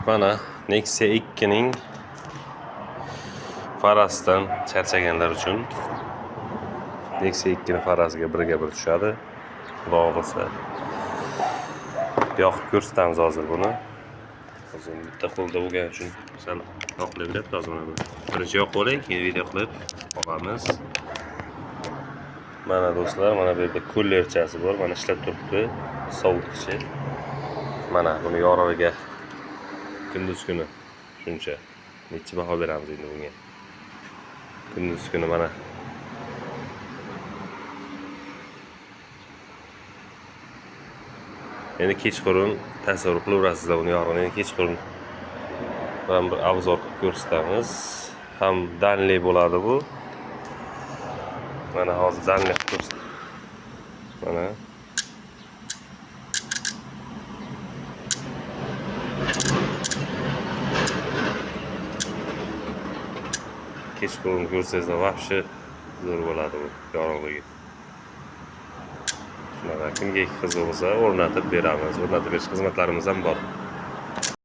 Mana Nexia 2 ning farasidan charchaganlar uchun Nexia 2 ning farasiga birga bir tushadi. Xudo xolasa. Yoqib ko'rsatamiz hozir buni. Hozir bitta qo'lda bo'lgani uchun sal yoqilaveryapti hozir mana bu. Birinchi yoqib olay, keyin video qilib olamiz. Mana do'stlar, mana bu yerda kullerchasi bor. Mana ishlab turibdi. Sovutkichi. Mana buni yorug'iga kunduz kuni shuncha necha baho beramiz endi bunga. Kunduz kuni mana endi kechqurun tasavvur qilaverasizlar buni yorug'ini. Endi kechqurun mana bir obzor qilib ko'rsatamiz. Ham danli bo'ladi bu. Mana hozir danli qilib ko'rsataman. Mana kechqurun ko'rsangizlar vobshe zo'r bo'ladi bu yorug'ligi. Shunaqa kimga qiziq bo'lsa o'rnatib beramiz. O'rnatib berish xizmatlarimiz ham bor.